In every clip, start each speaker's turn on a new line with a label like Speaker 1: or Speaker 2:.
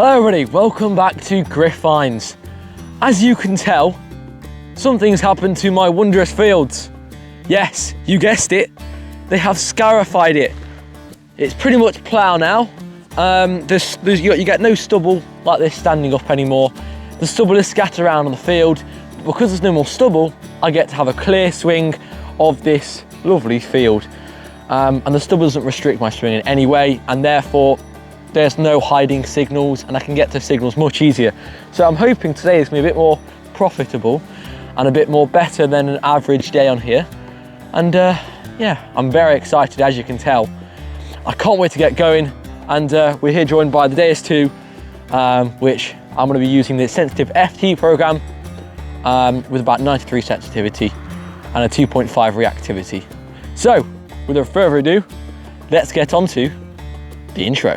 Speaker 1: Hello everybody, welcome back to GRIF-FINds. As you can tell, something's happened to my wondrous fields. Yes, you guessed it, they have scarified it. It's pretty much plough now. You get no stubble like this standing up anymore. The stubble is scattered around on the field. Because there's no more stubble, I get to have a clear swing of this lovely field. And the stubble doesn't restrict my swing in any way, and therefore there's no hiding signals and I can get to signals much easier. So I'm hoping today is going to be a bit more profitable and a bit more better than an average day on here. And yeah, I'm very excited, as you can tell. I can't wait to get going, and we're here joined by the Deus 2, which I'm going to be using the sensitive FT program with about 93 sensitivity and a 2.5 reactivity. So without further ado, let's get on to the intro.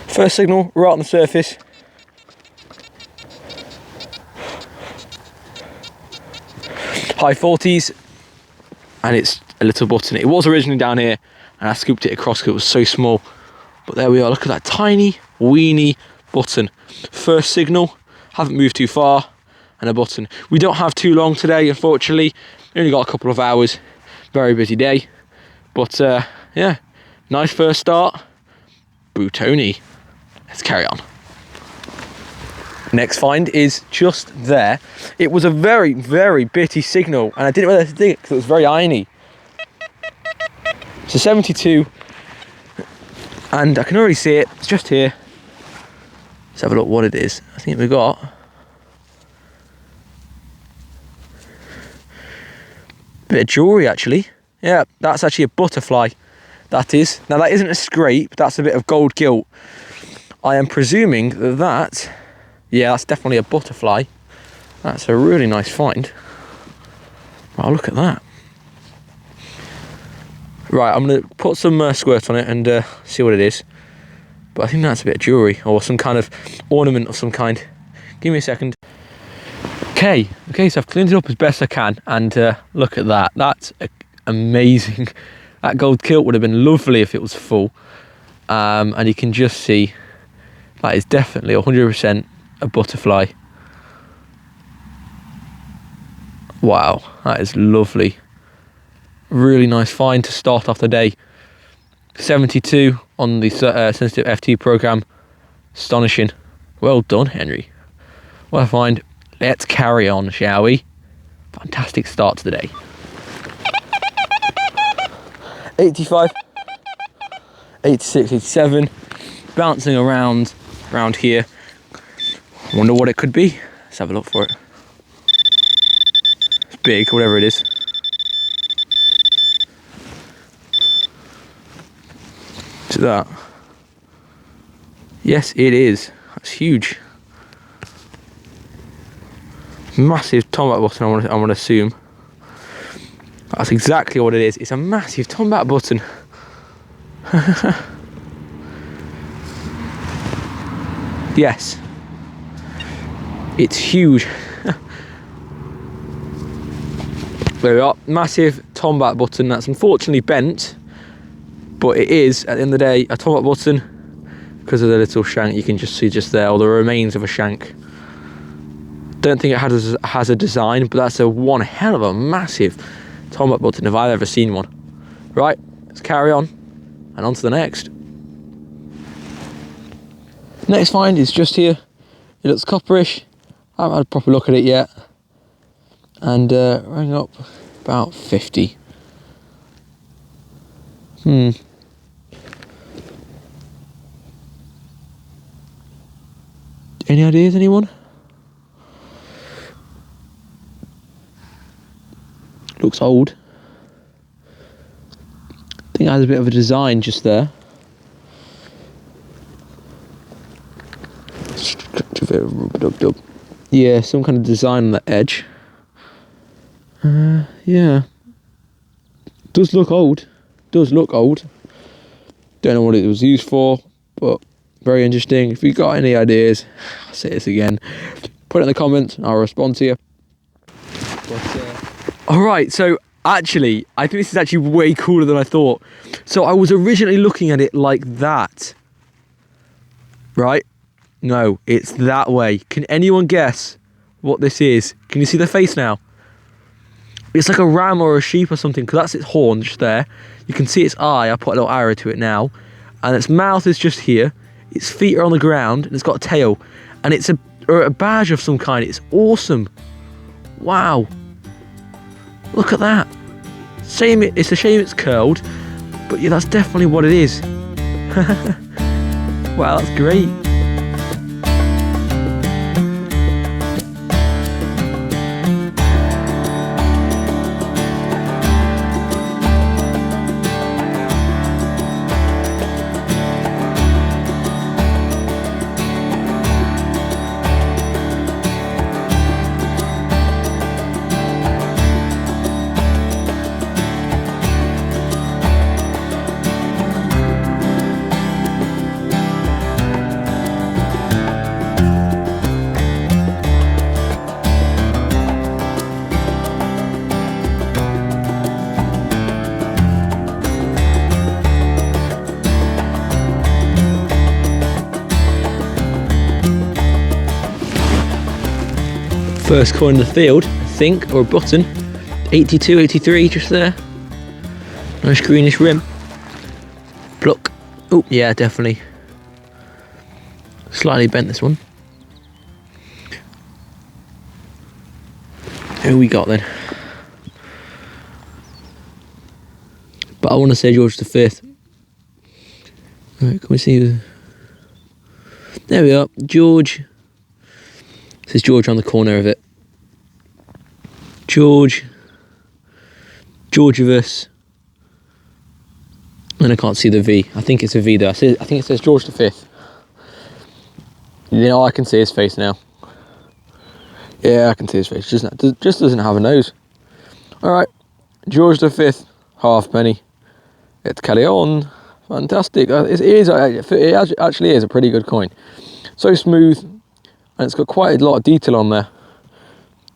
Speaker 1: First signal right on the surface. High 40s, and it's a little button. It was originally down here and I scooped it across because it was so small. But there we are, look at that tiny, weeny button. First signal, haven't moved too far, and a button. We don't have too long today, unfortunately. We only got a couple of hours, very busy day. But yeah, nice first start. Bootoni. Let's carry on. Next find is just there. It was a very, very bitty signal, and I didn't know whether to dig it because it was very irony. So 72, and I can already see it. It's just here. Let's have a look what it is. I think we got a bit of jewellery actually. Yeah, that's actually a butterfly. That is. Now that isn't a scrape, that's a bit of gold gilt. I am presuming that, yeah, that's definitely a butterfly. That's a really nice find. Oh, look at that. Right, I'm going to put some squirt on it and see what it is. But I think that's a bit of jewellery or some kind of ornament of some kind. Give me a second. Okay, so I've cleaned it up as best I can, and look at that. That's amazing. That gold gilt would have been lovely if it was full. And you can just see that is definitely 100% a butterfly. Wow, that is lovely. Really nice find to start off the day. 72 on the sensitive FT program. Astonishing. Well done, Henry. What a find. Let's carry on, shall we? Fantastic start to the day. 85, 86, 87, bouncing around here. I wonder what it could be. Let's have a look for it. It's big, whatever it is. Is it that? Yes, it is. That's huge. Massive tomback button, I want to assume. That's exactly what it is. It's a massive tomback button. Yes. It's huge. There we are. Massive tomback button. That's unfortunately bent, but it is, at the end of the day, a tomback button because of the little shank. You can just see just there, or the remains of a shank. Don't think it has a design, but that's one hell of a massive tomback button if I've ever seen one. Right, let's carry on and on to the next. Next find is just here. It looks copperish. I haven't had a proper look at it yet. And running up about 50. Any ideas, anyone? Looks old. I think it has a bit of a design just there. Yeah, some kind of design on the edge. Yeah. Does look old. Don't know what it was used for, but very interesting. If you got any ideas, I'll say this again, Put it in the comments and I'll respond to you. All right, so actually, I think this is actually way cooler than I thought. So I was originally looking at it like that. Right? No, it's that way. Can anyone guess what this is? Can you see the face now? It's like a ram or a sheep or something, because that's its horn just there. You can see its eye. I put a little arrow to it now. And its mouth is just here. Its feet are on the ground, and it's got a tail. And it's a badge of some kind. It's awesome. Wow. Look at that. It's a shame it's curled, but yeah, that's definitely what it is. Wow, that's great. First coin in the field, I think, or a button. 82, 83, just there. Nice greenish rim. Pluck. Oh, yeah, definitely. Slightly bent, this one. Who we got then? But I want to say George V. Right, can we see? There we are, George. This is George on the corner of it. Georgievus. And I can't see the V. I think it's a V though. I think it says George V. You know, I can see his face now. Yeah, I can see his face. Just doesn't have a nose. Alright. George V. Halfpenny. It's carry on. Fantastic. It actually is a pretty good coin. So smooth. And it's got quite a lot of detail on there.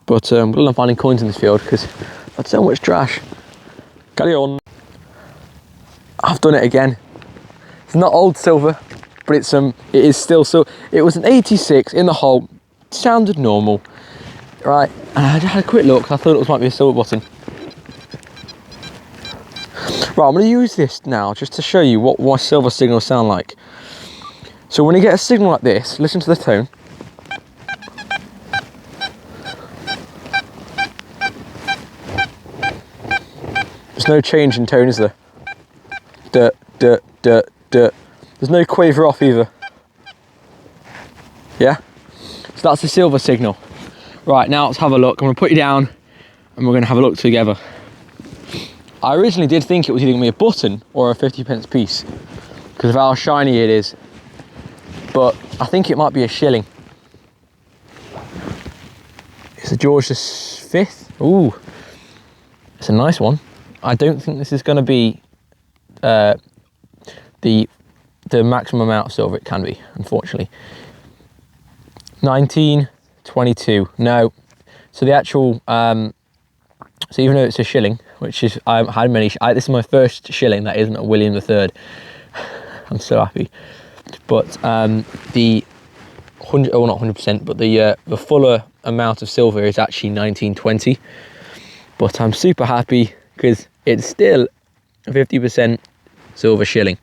Speaker 1: But I'm glad I'm finding coins in this field because that's so much trash. Carry on. I've done it again. It's not old silver, but it is still so. It was an 86 in the hole. Sounded normal, right? And I had a quick look. I thought it might be a silver button. Right, I'm going to use this now just to show you what my silver signals sound like. So when you get a signal like this, listen to the tone. There's no change in tone, is there? Duh, duh, duh, duh. There's no quaver off either. Yeah? So that's the silver signal. Right, now let's have a look. I'm going to put you down and we're going to have a look together. I originally did think it was either going to be a button or a 50p piece because of how shiny it is. But I think it might be a shilling. It's a George V. Ooh, it's a nice one. I don't think this is going to be the maximum amount of silver it can be, unfortunately. 1922. No. So the actual, so even though it's a shilling, which is, I haven't had many, this is my first shilling that isn't a William III. I'm so happy. But the 100, well not 100%, but the fuller amount of silver is actually 1920. But I'm super happy because it's still a 50% silver shilling,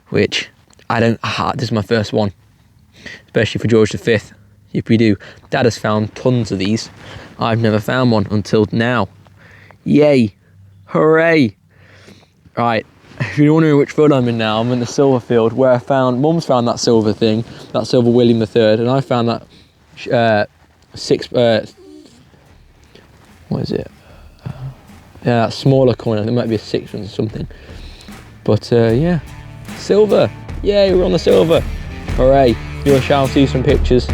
Speaker 1: which this is my first one, especially for George V. If we do, Dad has found tons of these. I've never found one until now. Yay, hooray. Right, if you're wondering which field I'm in now, I'm in the silver field where Mum's found that silver thing, that silver William III, and I found that what is it? Yeah, that smaller coin. I think it might be a 6 or something. But yeah, silver. Yay, we're on the silver. Hooray. You shall see some pictures.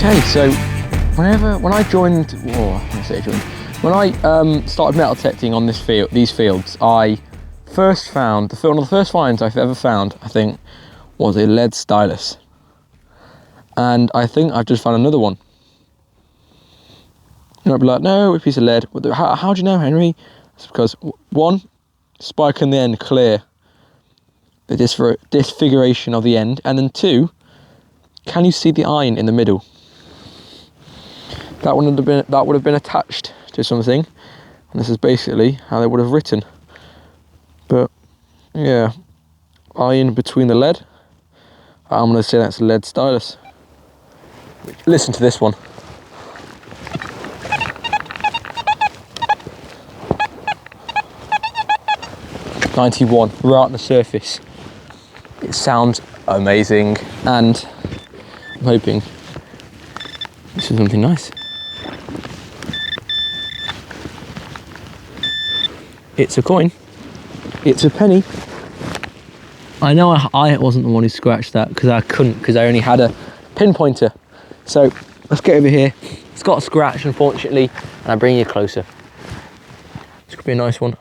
Speaker 1: Okay, so when I joined, when I started metal detecting on these fields, I first found one of the first finds I've ever found, I think, was a lead stylus, and I think I've just found another one. You might be like, no, a piece of lead. How do you know, Henry? It's because one, spike in the end clear, the disfiguration of the end, and then two, can you see the iron in the middle? That would have been attached to something, and this is basically how they would have written. But yeah, iron between the lead. I'm going to say that's a lead stylus. Listen to this one. .91 right on the surface. It sounds amazing, and I'm hoping this is something nice. It's a coin. It's a penny. I know I wasn't the one who scratched that because I couldn't, because I only had a pinpointer. So let's get over here. It's got a scratch, unfortunately, and I bring you closer. This could be a nice one.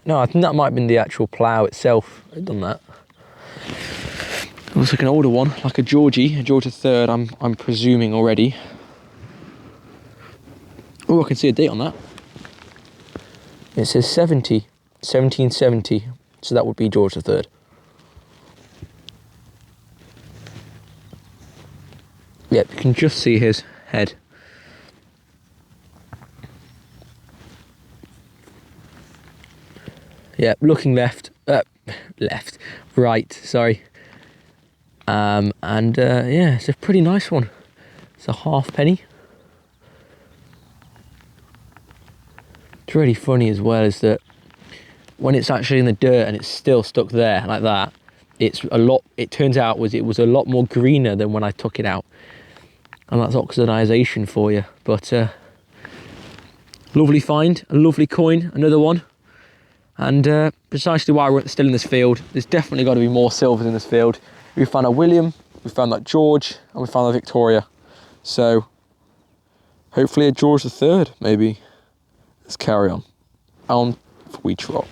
Speaker 1: No, I think that might have been the actual plough itself. I'd done that. It looks like an older one, like a George III. I'm presuming already. Oh, I can see a date on that. It says 1770, so that would be George III. Yep, you can just see his head. Yep, looking right, sorry. Yeah, it's a pretty nice one. It's a half penny. It's really funny as well is that when it's actually in the dirt and it's still stuck there like that, it turns out it was a lot more greener than when I took it out. And that's oxidization for you. But lovely find, a lovely coin, another one. And precisely why we're still in this field, there's definitely got to be more silvers in this field. We found a William, we found that George, and we found a Victoria. So hopefully a George III, maybe. Let's carry on. On we trot.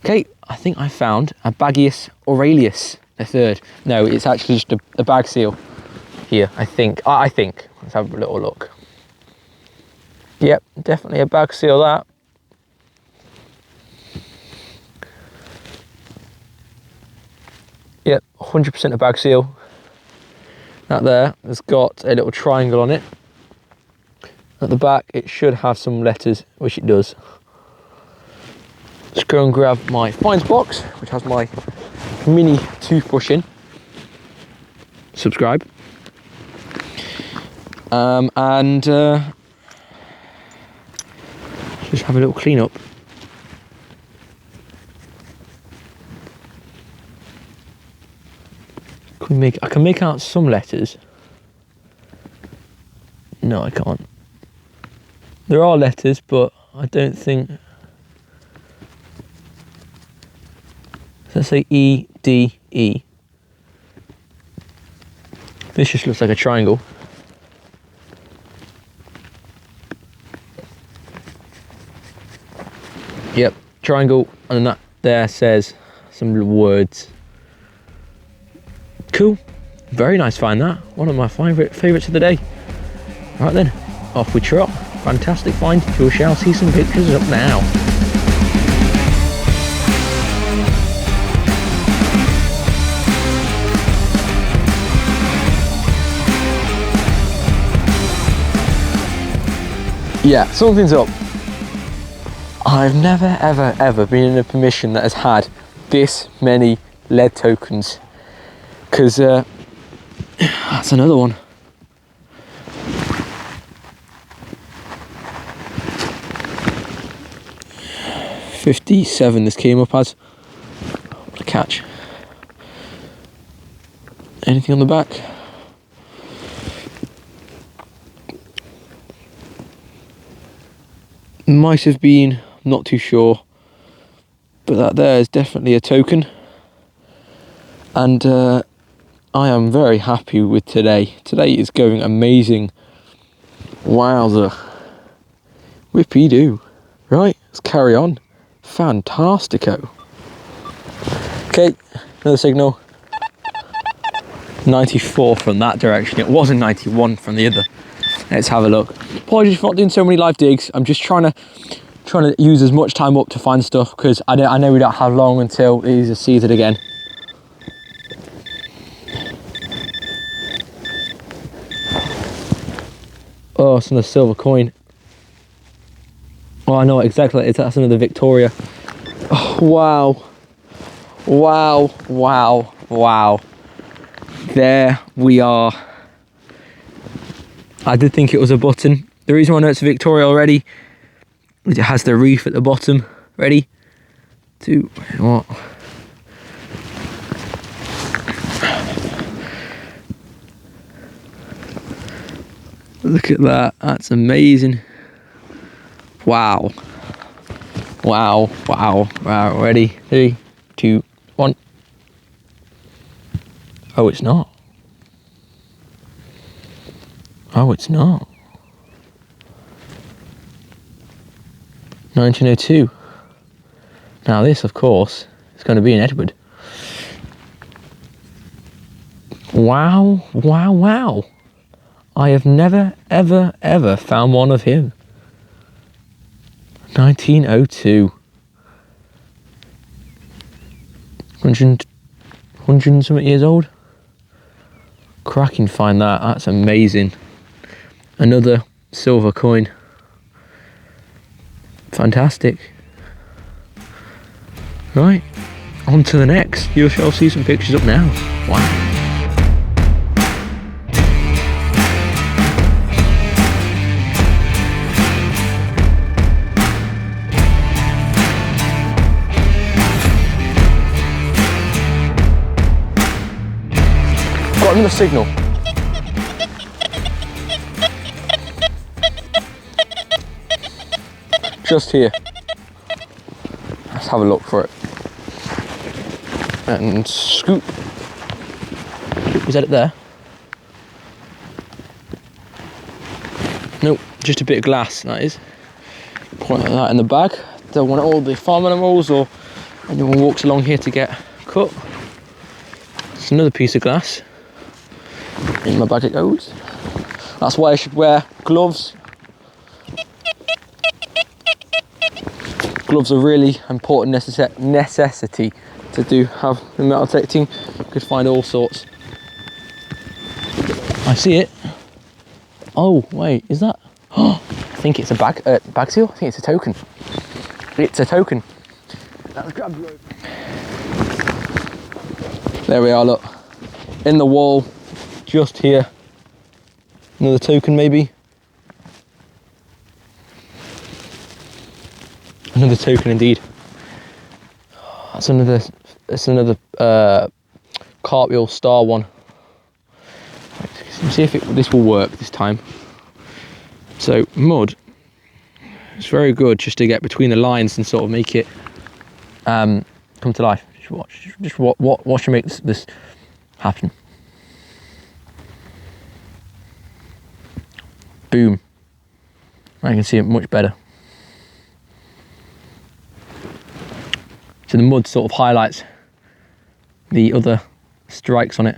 Speaker 1: Okay, I think I found a Baggius Aurelius III. No, it's actually just a bag seal here, I think. Let's have a little look. Yep, definitely a bag seal that. Yep, 100% a bag seal. That there has got a little triangle on it. At the back, it should have some letters, which it does. Let's go and grab my finds box, which has my mini toothbrush in. Subscribe. Just have a little clean up. I can make out some letters. No, I can't. There are letters, but I don't think. Let's say E, D, E. This just looks like a triangle. Yep, triangle, and that there says some words. Cool, very nice find that. One of my favourites of the day. Right then, off we trot. Fantastic find, you shall see some pictures up now. Yeah, something's up. I've never ever been in a permission that has had this many lead tokens, because that's another one. $57 this came up as. What a catch. Anything on the back? Might have been, not too sure, but that there is definitely a token. And I am very happy with today. Today is going amazing. Wowza. Whippy-doo. Right, let's carry on. Fantastico. Okay, another signal. 94 from that direction. It wasn't 91 from the other. Let's have a look. Apologies for not doing so many live digs. I'm just trying to use as much time up to find stuff, because I know we don't have long until these are seeded again. Oh, it's another silver coin. Oh, I know what exactly it is. That's another Victoria. Oh, wow. Wow, wow, wow. There we are. I did think it was a button. The reason why I know it's a Victoria already is it has the reef at the bottom. Ready? Two, what? Look at that. That's amazing. Wow. Wow, wow, wow. Ready? 3, 2, 1. Oh, it's not. Oh, it's not. 1902. Now this, of course, is going to be an Edward. Wow, wow, wow. I have never, ever, ever found one of him. 1902. 100 and something years old. Cracking find that. That's amazing. Another silver coin. Fantastic. Right, on to the next. You shall see some pictures up now. Wow. Got another signal. Just here. Let's have a look for it. And scoop. Was that it there? Nope, just a bit of glass, that is. Point like that in the bag. Don't want all the farm animals or anyone walks along here to get cut. It's another piece of glass. In my bag it goes. That's why I should wear gloves. Gloves are really important necessity to have the metal detecting. You could find all sorts. I see it. Oh wait, is that? Oh, I think it's a bag seal. I think it's a token. It's a token. Let's grab the rope. There we are. Look, in the wall, just here. Another token, maybe. Another token indeed. That's another cartwheel star one. Let's see if this will work this time. So mud, it's very good just to get between the lines and sort of make it come to life. Just watch and make this happen. Boom. I can see it much better. So the mud sort of highlights the other strikes on it.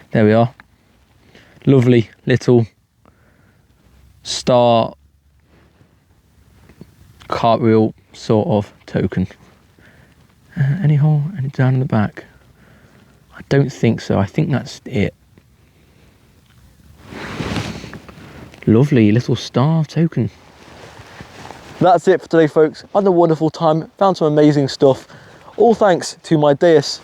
Speaker 1: There we are. Lovely little star cartwheel sort of token. Any hole? Any down in the back? I don't think so. I think that's it. Lovely little star token. That's it for today, folks. I had a wonderful time, found some amazing stuff. All thanks to my Deus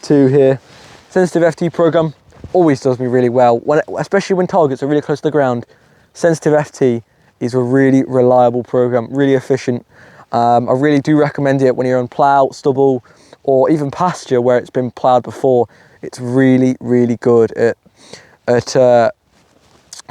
Speaker 1: 2 here. Sensitive FT program always does me really well, especially when targets are really close to the ground. Sensitive FT is a really reliable program, really efficient. I really do recommend it when you're on plough, stubble, or even pasture where it's been ploughed before. It's really, really good at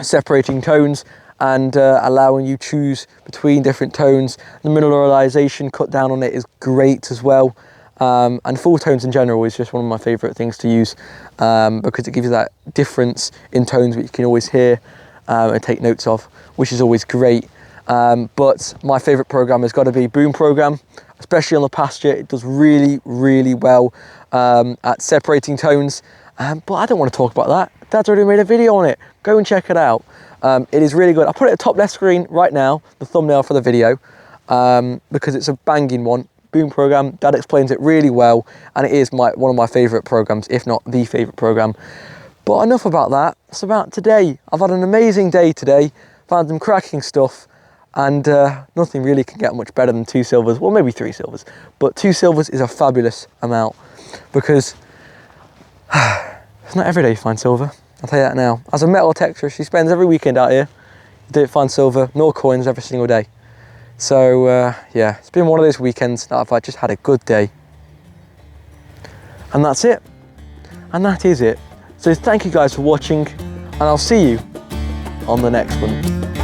Speaker 1: separating tones and allowing you choose between different tones. The mineralization cut down on it is great as well. And full tones in general is just one of my favourite things to use, because it gives you that difference in tones which you can always hear and take notes of, which is always great. But my favourite program has got to be Boom Program, especially on the pasture. It does really, really well at separating tones. But I don't want to talk about that. Dad's already made a video on it. Go and check it out. It is really good. I'll put it at the top left screen right now, the thumbnail for the video, because it's a banging one. Boom Program, Dad explains it really well, and it is one of my favourite programs, if not the favourite program. But enough about that. It's about today. I've had an amazing day today, found some cracking stuff, and nothing really can get much better than 2 silvers, well maybe 3 silvers, but 2 silvers is a fabulous amount, because it's not every day you find silver, I'll tell you that now. As a metal detector, she spends every weekend out here, you don't find silver nor coins every single day. So yeah, it's been one of those weekends that I've just had a good day. And that's it. And that is it. So thank you guys for watching, and I'll see you on the next one.